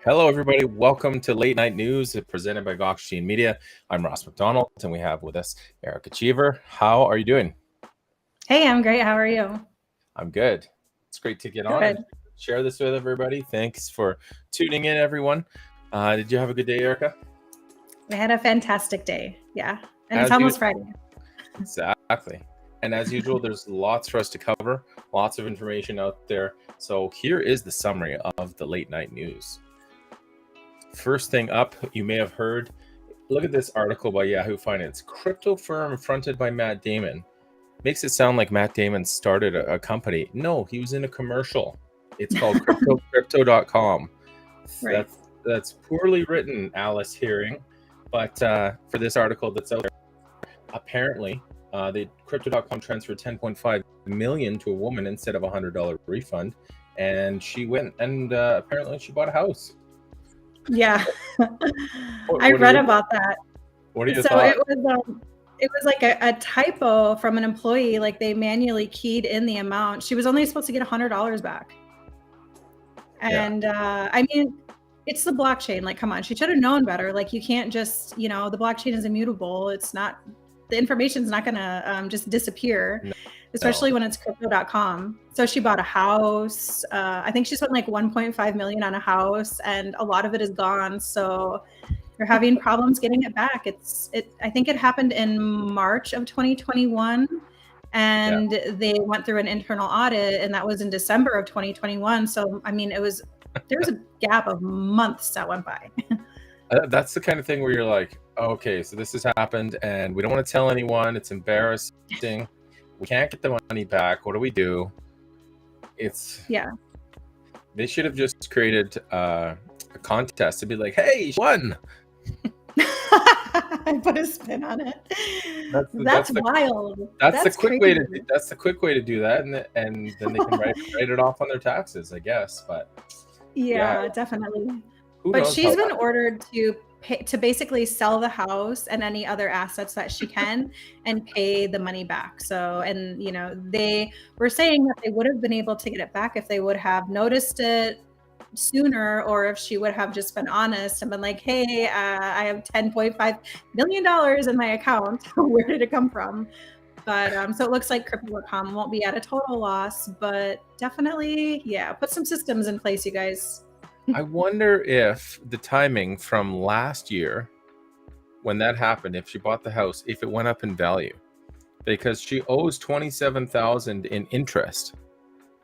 Hello, everybody. Welcome to Late Night News presented by Gauksian Media. I'm Ross Macdonald, and we have with us Erica Cheever. How are you doing? Hey, I'm great. How are you? I'm good. It's great to get on and Good. share this with everybody. Thanks for tuning in, everyone. Did you have a good day, Erica? We had a fantastic day. Yeah. And it's As almost you- Friday. Exactly. And as usual, there's lots for us to cover, lots of information out there. So here is the summary of the Late Night News. First thing up, you may have heard, look at this article by Yahoo Finance. Crypto firm fronted by Matt Damon. Makes it sound like Matt Damon started a company. No, he was in a commercial. It's called crypto.com. Right. That's poorly written, Alice Hearing. But for this article that's out there, apparently the crypto.com transferred $10.5 million to a woman instead of a $100 refund. And she went and apparently she bought a house. Yeah. What I are read your- about that. What are your So thoughts? it was like a typo from an employee. Like they manually keyed in the amount. She was only supposed to get $100 back. And I mean, it's the blockchain. Like, come on, she should have known better. Like, you can't just, the blockchain is immutable. It's not, the information's not going to just disappear, especially when it's crypto.com. So she bought a house. I think she spent like 1.5 million on a house, and a lot of it is gone. So they're having problems getting it back. I think it happened in March of 2021. And they went through an internal audit, and that was in December of 2021. So, I mean, there was a gap of months that went by. That's the kind of thing where you're like, okay, so this has happened and we don't want to tell anyone. It's embarrassing. We can't get the money back. What do we do? They should have just created a contest to be like, hey, she won. I put a spin on it. That's wild. That's the quick way to. crazy. That's the quick way to do that, and then they can write it off on their taxes, I guess. But Yeah, definitely. who But knows she's how been that- ordered to basically sell the house and any other assets that she can and pay the money back. So, and they were saying that they would have been able to get it back if they would have noticed it sooner, or if she would have just been honest and been like, hey, I have $10.5 million in my account. Where did it come from? But so it looks like crypto.com won't be at a total loss, but definitely, put some systems in place, you guys. I wonder if the timing from last year, when that happened, if she bought the house, if it went up in value, because she owes $27,000 in interest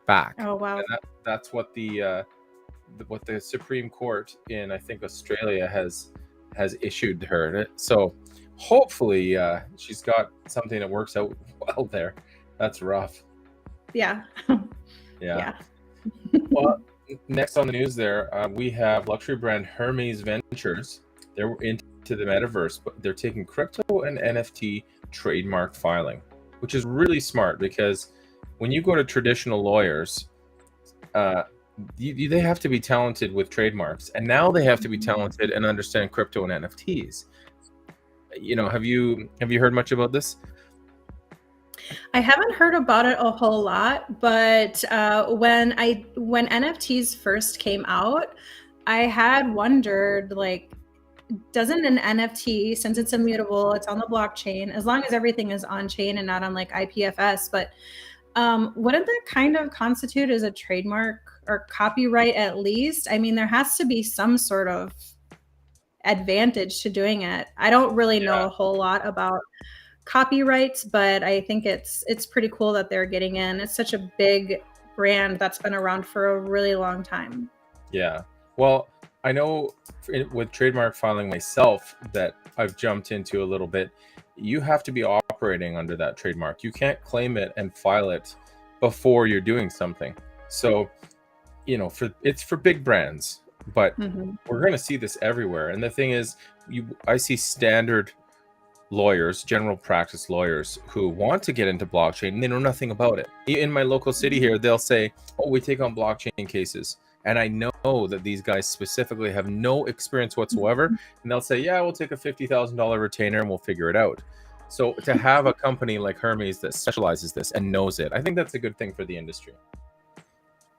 back. Oh, wow. And that's what the Supreme Court in, I think, Australia has issued her. So hopefully she's got something that works out well there. That's rough. Yeah. Well, next on the news there, we have luxury brand Hermes Ventures. They're into the metaverse, but they're taking crypto and NFT trademark filing, which is really smart because when you go to traditional lawyers, they have to be talented with trademarks, and now they have to be talented and understand crypto and NFTs. Have you heard much about this? I haven't heard about it a whole lot, but when NFTs first came out, I had wondered, like, doesn't an NFT, since it's immutable, it's on the blockchain, as long as everything is on chain and not on like IPFS, but wouldn't that kind of constitute as a trademark or copyright at least? I mean, there has to be some sort of advantage to doing it. I don't really know a whole lot about copyrights, but I think it's pretty cool that they're getting in. It's such a big brand that's been around for a really long time. Yeah. Well, I know with trademark filing myself that I've jumped into a little bit, you have to be operating under that trademark. You can't claim it and file it before you're doing something. So, it's for big brands, but we're going to see this everywhere. And the thing is, I see standard lawyers, general practice lawyers, who want to get into blockchain and they know nothing about it. In my local city here, they'll say, oh, we take on blockchain cases. And I know that these guys specifically have no experience whatsoever. And they'll say, yeah, we'll take a $50,000 retainer and we'll figure it out. So to have a company like Hermes that specializes this and knows it, I think that's a good thing for the industry.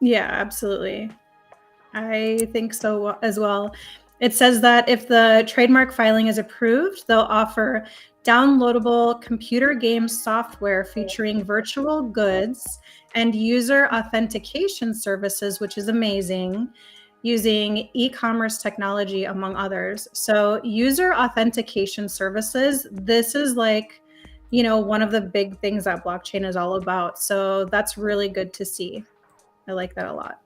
Yeah, absolutely. I think so as well. It says that if the trademark filing is approved, they'll offer downloadable computer game software featuring virtual goods and user authentication services, which is amazing, using e-commerce technology, among others. So user authentication services, this is like, one of the big things that blockchain is all about. So that's really good to see. I like that a lot.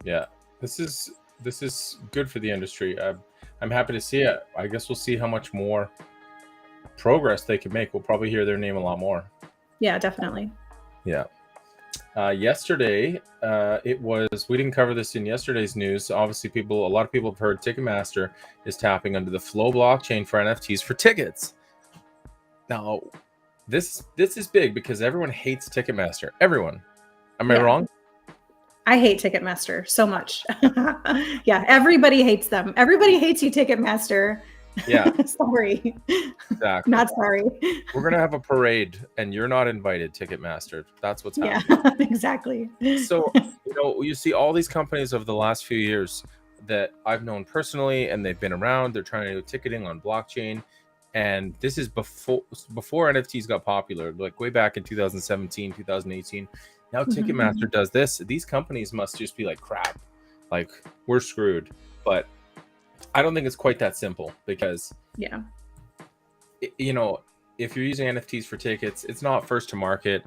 Yeah, this is good for the industry. I'm happy to see it. I guess we'll see how much more progress they can make. We'll probably hear their name a lot more. Yeah, definitely. Yeah. Yesterday, we didn't cover this in yesterday's news. Obviously, a lot of people have heard Ticketmaster is tapping under the Flow blockchain for NFTs for tickets. Now, this is big because everyone hates Ticketmaster. Everyone. Am I wrong? I hate Ticketmaster so much. Yeah, everybody hates them. Everybody hates you, Ticketmaster. Yeah. Sorry. Exactly. Not sorry. We're going to have a parade and you're not invited, Ticketmaster. That's what's happening. Yeah, exactly. So, you see all these companies over the last few years that I've known personally, and they've been around. They're trying to do ticketing on blockchain. And this is before NFTs got popular, like way back in 2017, 2018. Now Ticketmaster does this. These companies must just be like, crap, like we're screwed. But I don't think it's quite that simple because, if you're using NFTs for tickets, it's not first to market.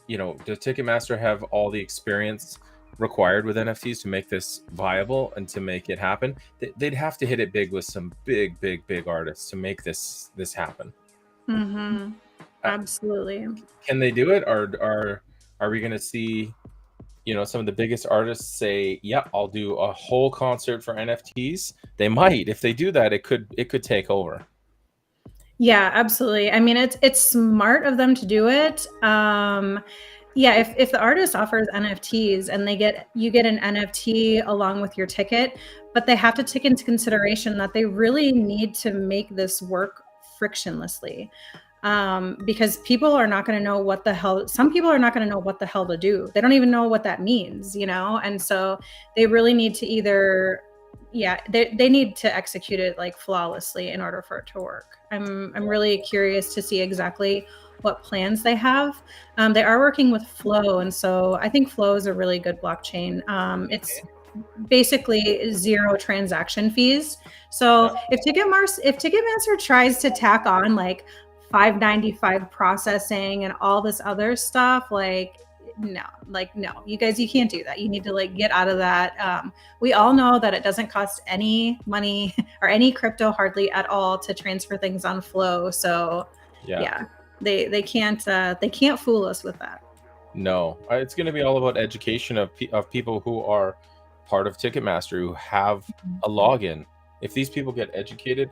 Does Ticketmaster have all the experience required with NFTs to make this viable and to make it happen? They'd have to hit it big with some big artists to make this happen. Absolutely. Can they do it? Or are we going to see, some of the biggest artists say, "Yeah, I'll do a whole concert for NFTs"? They might. If they do that, it could take over. Yeah, absolutely. I mean, it's smart of them to do it. If the artist offers NFTs and you get an NFT along with your ticket, but they have to take into consideration that they really need to make this work frictionlessly. Because people are not going to know what the hell, some people are not going to know what the hell to do. They don't even know what that means, and so they really need to they need to execute it like flawlessly in order for it to work. I'm really curious to see exactly what plans they have. They are working with Flow, and so I think Flow is a really good blockchain. It's basically zero transaction fees. So if Ticketmaster tries to tack on like $5.95 processing and all this other stuff, no, you guys, you can't do that. You need to get out of that. We all know that it doesn't cost any money or any crypto hardly at all to transfer things on Flow. So they can't fool us with that. No, it's going to be all about education of people who are part of Ticketmaster, who have a login. If these people get educated,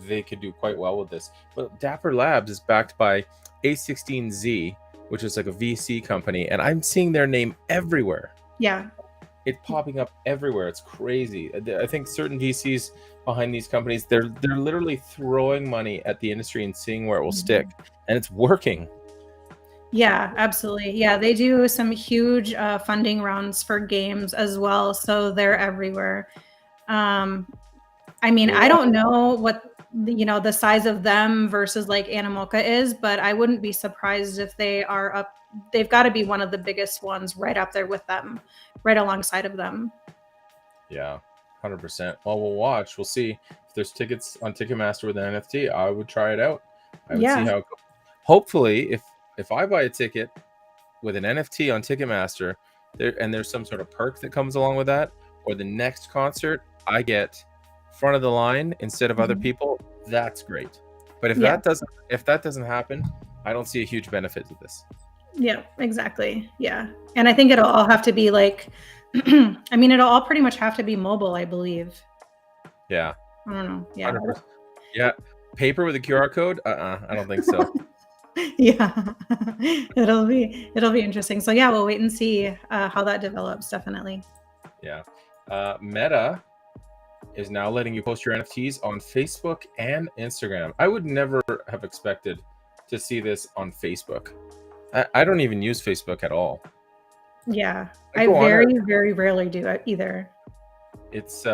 they could do quite well with this. But Dapper Labs is backed by A16Z, which is like a VC company, and I'm seeing their name everywhere. Yeah. It's popping up everywhere. It's crazy. I think certain VCs behind these companies, they're literally throwing money at the industry and seeing where it will stick, and it's working. Yeah, absolutely. Yeah, they do some huge funding rounds for games as well, so they're everywhere. I mean, I don't know what the size of them versus like Animoca is, but I wouldn't be surprised if they are up. They've got to be one of the biggest ones right up there with them, right alongside of them. Yeah, 100%. Well, we'll watch. We'll see if there's tickets on Ticketmaster with an NFT. I would try it out. I would see how it goes. Hopefully, if I buy a ticket with an NFT on Ticketmaster, there's some sort of perk that comes along with that, or the next concert I get front of the line instead of other people, that's great. But if that doesn't happen, I don't see a huge benefit to this. Yeah, exactly. Yeah. And I think it'll all have to be like I mean, it'll all pretty much have to be mobile, I believe. Yeah. I don't know. Yeah. 100%. Yeah. Paper with a QR code? I don't think so. Yeah. It'll be interesting. So yeah, we'll wait and see how that develops, definitely. Yeah. Meta is now letting you post your NFTs on Facebook and Instagram. I would never have expected to see this on Facebook. I don't even use Facebook at all. Yeah, I very rarely do either. it's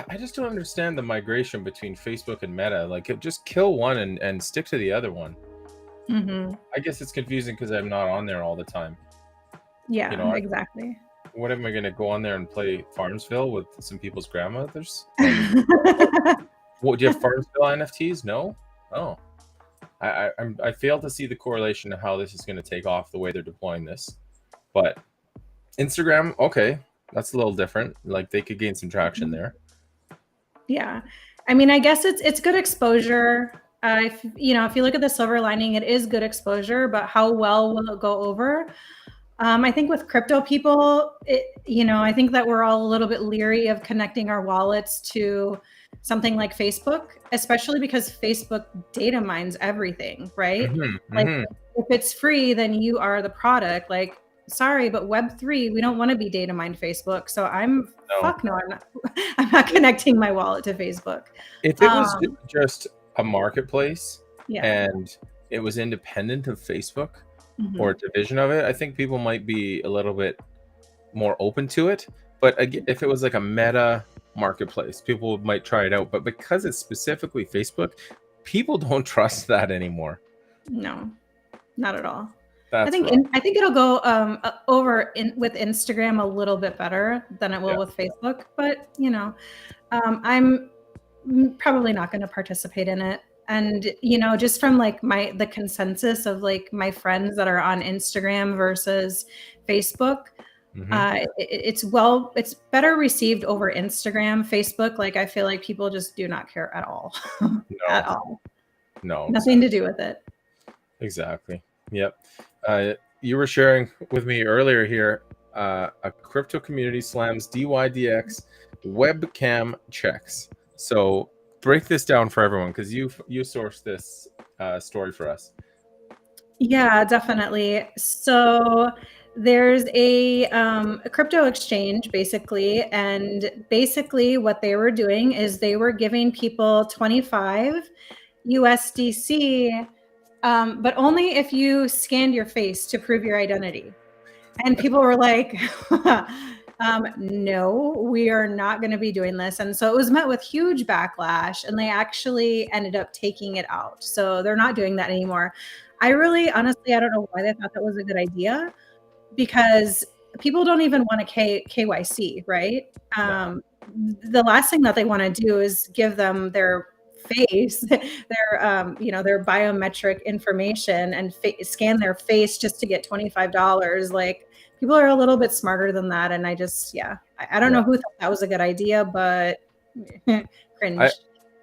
I just don't understand the migration between Facebook and Meta. Like, just kill one and stick to the other one. Mm-hmm. I guess it's confusing because I'm not on there all the time. Yeah, You know, exactly. what am I going to go on there and play Farmsville with some people's grandmothers? And what, do you have Farmsville NFTs? No. Oh, I fail to see the correlation to how this is going to take off the way they're deploying this. But Instagram, okay, that's a little different. Like, they could gain some traction there. Yeah, I mean, I guess it's good exposure. If you look at the silver lining, it is good exposure, but how well will it go over? I think with crypto people, I think that we're all a little bit leery of connecting our wallets to something like Facebook, especially because Facebook data mines everything, right? Like, if it's free, then you are the product. Like, sorry, but Web3, we don't want to be data mined Facebook. So I'm not connecting my wallet to Facebook. If it was just a marketplace Yeah. and it was independent of Facebook or a division of it, I think people might be a little bit more open to it. But again, if it was like a Meta marketplace, people might try it out. But because it's specifically Facebook, people don't trust that anymore. No, not at all. That's I think it'll go over with Instagram a little bit better than it will with Facebook. But I'm probably not going to participate in it. And just from like the consensus of like my friends that are on Instagram versus Facebook, it's better received over Instagram. Facebook, like, I feel like people just do not care at all. At all. No, nothing to do with it. Exactly. Yep. You were sharing with me earlier here, a crypto community slams DYDX webcam checks. So break this down for everyone, because you sourced this story for us. Yeah, definitely. So there's a crypto exchange, basically, and basically what they were doing is they were giving people 25 USDC, but only if you scanned your face to prove your identity. And people were like, no, we are not going to be doing this. And so it was met with huge backlash, and they actually ended up taking it out. So they're not doing that anymore. Honestly, I don't know why they thought that was a good idea, because people don't even want a KYC, right? No. The last thing that they want to do is give them their face, their biometric information, and scan their face just to get $25. Like, people are a little bit smarter than that. And I don't know who thought that was a good idea, but cringe.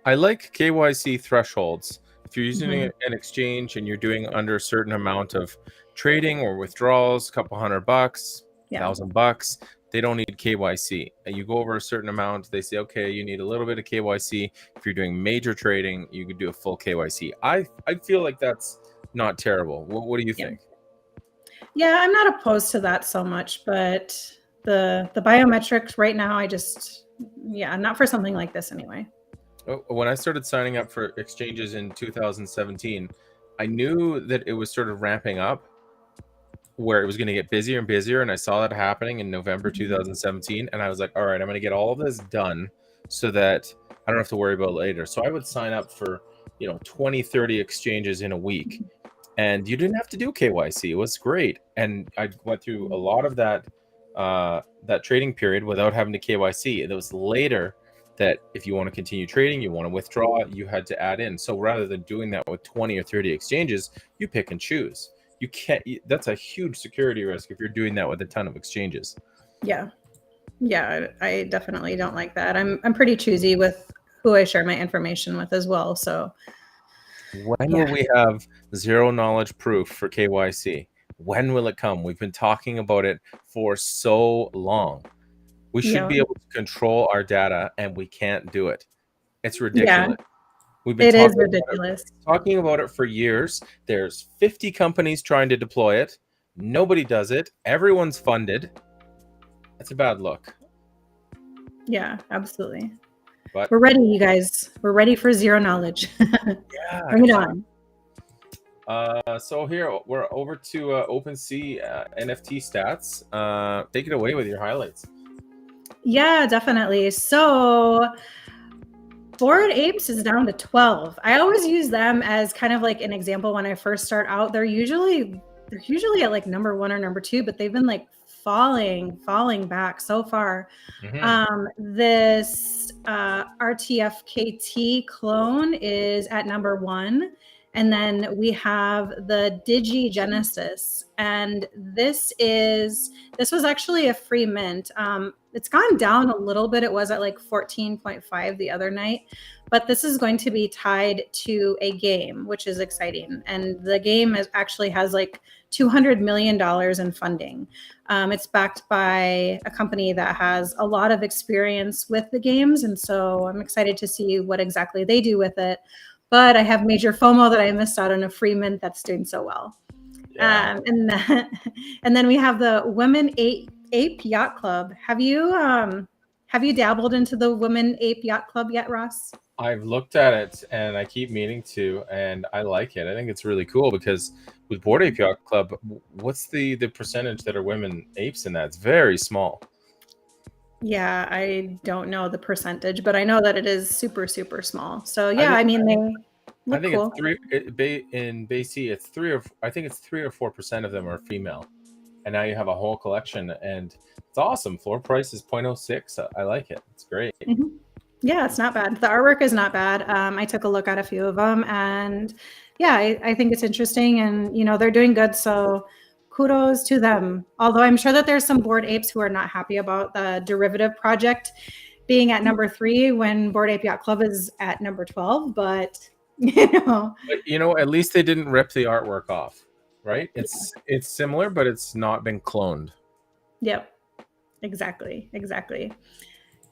I like KYC thresholds. If you're using an exchange and you're doing under a certain amount of trading or withdrawals, a couple $100, $1,000, they don't need KYC. And you go over a certain amount, they say, okay, you need a little bit of KYC. If you're doing major trading, you could do a full KYC. I feel like that's not terrible. What do you think? Yeah, I'm not opposed to that so much, but the biometrics right now, not for something like this anyway. When I started signing up for exchanges in 2017, I knew that it was sort of ramping up, where it was going to get busier and busier. And I saw that happening in November 2017. And I was like, all right, I'm going to get all of this done so that I don't have to worry about it later. So I would sign up for, 20, 30 exchanges in a week. And you didn't have to do KYC. It was great. And I went through a lot of that trading period without having to KYC. And it was later that if you want to continue trading, you want to withdraw, you had to add in. So rather than doing that with 20 or 30 exchanges, you pick and choose. You can't. That's a huge security risk if you're doing that with a ton of exchanges. Yeah, I definitely don't like that. I'm pretty choosy with who I share my information with as well. So when will we have zero knowledge proof for KYC? When will it come? We've been talking about it for so long. We should be able to control our data, and we can't do it. It's ridiculous. We've been talking about it for years. There's 50 companies trying to deploy it. Nobody does it. Everyone's funded. That's a bad look. Yeah, absolutely. But we're ready, you guys. We're ready for zero knowledge. Bring it on. So here we're over to OpenSea NFT stats. Take it away with your highlights. Yeah, definitely. So Bored Apes is down to 12. I always use them as kind of like an example when I first start out. They're usually at like number 1 or number 2, but they've been like falling back so far. Hmm. This RTFKT clone is at number 1. And then we have the Digi Genesis. And this was actually a free mint. It's gone down a little bit. It was at like 14.5 the other night, but this is going to be tied to a game, which is exciting. And the game actually has like $200 million in funding. It's backed by a company that has a lot of experience with the games. And so I'm excited to see what exactly they do with it. But I have major FOMO that I missed out on a free mint that's doing so well. Yeah. And then we have the Women Ape Yacht Club. Have you dabbled into the Women Ape Yacht Club yet, Ross? I've looked at it and I keep meaning to, and I like it. I think it's really cool because with Board Ape Yacht Club, what's the percentage that are women apes in that? It's very small. Yeah, I don't know the percentage, but I know that it is super, super small. So yeah, I mean, they I look think cool. in BC, it's 3 or 4% of them are female, and now you have a whole collection, and it's awesome. Floor price is 0.06. I like it. It's great. Mhm. Yeah, it's not bad. The artwork is not bad. I took a look at a few of them, and yeah, I think it's interesting, and they're doing good. So kudos to them. Although I'm sure that there's some Bored Apes who are not happy about the derivative project being at number 3 when Bored Ape Yacht Club is at number 12. But But at least they didn't rip the artwork off, right? It's similar, but it's not been cloned. Yep, exactly.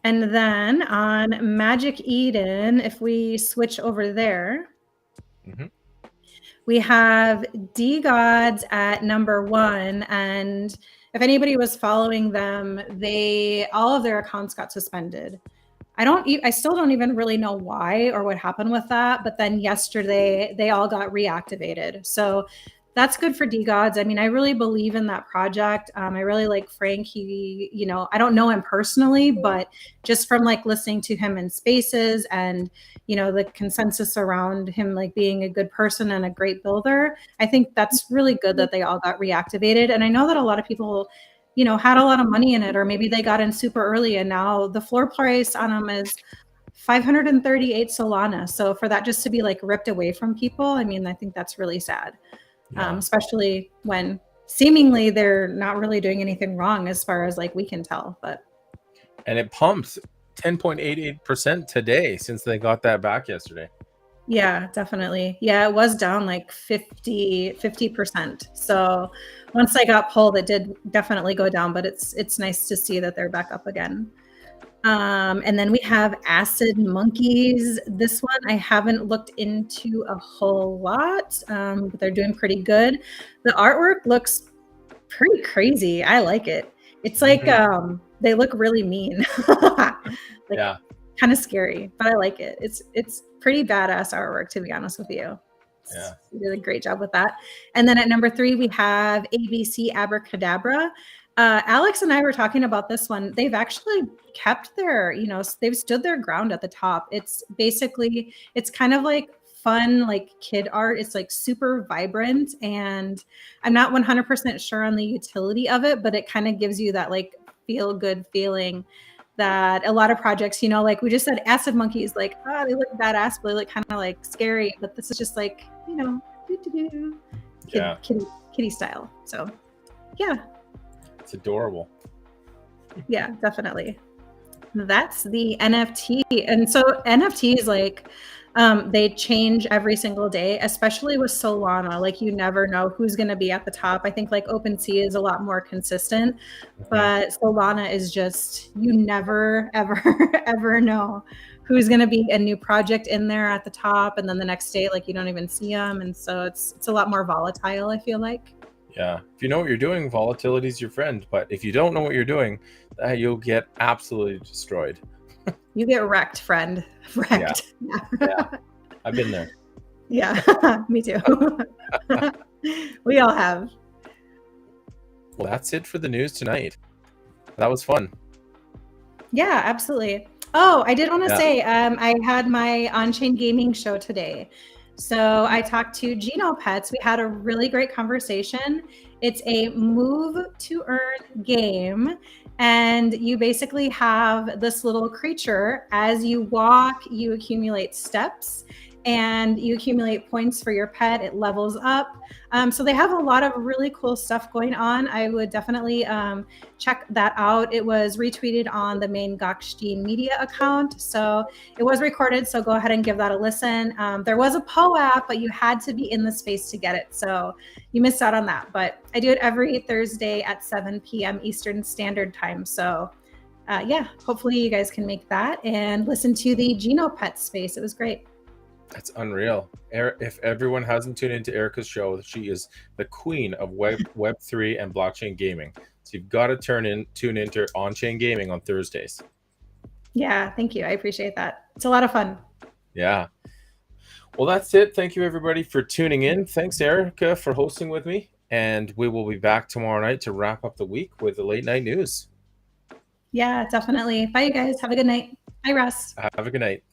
And then on Magic Eden, if we switch over there, we have D-Gods at number 1. And if anybody was following them, all of their accounts got suspended. I still don't even really know why or what happened with that. But then yesterday, they all got reactivated. So that's good for D-Gods. I mean, I really believe in that project. I really like Frank. He, I don't know him personally, but just from like listening to him in spaces and, the consensus around him, like being a good person and a great builder, I think that's really good that they all got reactivated. And I know that a lot of people, had a lot of money in it, or maybe they got in super early and now the floor price on them is 538 Solana. So for that just to be like ripped away from people, I mean, I think that's really sad. Yeah. Especially when seemingly they're not really doing anything wrong as far as like we can tell. And it pumped 10.88% today since they got that back yesterday. Yeah, definitely. Yeah, it was down like 50%. So once I got pulled, it did definitely go down, but it's nice to see that they're back up again. And then we have Acid Monkeys. This one I haven't looked into a whole lot, but they're doing pretty good. The artwork looks pretty crazy. I like it. It's like they look really mean, like kind of scary, but I like it. It's pretty badass artwork, to be honest with you. Yeah, you did a great job with that. And then at number 3 we have ABC Abracadabra. Alex and I were talking about this one. They've actually kept they've stood their ground at the top. It's kind of like fun, like kid art. It's like super vibrant, and I'm not 100% sure on the utility of it, but it kind of gives you that like feel good feeling that a lot of projects, like we just said, Acid Monkeys, like, they look badass, but they look kind of like scary. But this is just like, kitty style. So yeah. It's adorable. Yeah, definitely. That's the NFT. And so NFTs, like, they change every single day, especially with Solana. Like, you never know who's going to be at the top. I think like OpenSea is a lot more consistent, but Solana is just, you never, ever, ever know who's going to be a new project in there at the top. And then the next day, like, you don't even see them. And so it's a lot more volatile, I feel like. Yeah. If you know what you're doing, volatility is your friend. But if you don't know what you're doing, you'll get absolutely destroyed. You get wrecked, friend. Wrecked. Yeah. I've been there. Yeah, me too. We all have. Well, that's it for the news tonight. That was fun. Yeah, absolutely. Oh, I did want to Yeah. say, I had my on-chain gaming show today. So I talked to Geno Pets. We had a really great conversation. It's a move to earn game. And you basically have this little creature. As you walk, you accumulate steps and you accumulate points for your pet. It levels up. So they have a lot of really cool stuff going on. I would definitely check that out. It was retweeted on the main Gokstein media account. So it was recorded. So go ahead and give that a listen. There was a POAP, but you had to be in the space to get it. So you missed out on that. But I do it every Thursday at 7 p.m. Eastern Standard Time. So yeah, hopefully you guys can make that and listen to the Geno Pet space. It was great. That's unreal. If everyone hasn't tuned into Erica's show, she is the queen of Web3 and blockchain gaming. So you've got to tune into on-chain gaming on Thursdays. Yeah, thank you. I appreciate that. It's a lot of fun. Yeah. Well, that's it. Thank you, everybody, for tuning in. Thanks, Erica, for hosting with me. And we will be back tomorrow night to wrap up the week with the late night news. Yeah, definitely. Bye, you guys. Have a good night. Bye, Russ. Have a good night.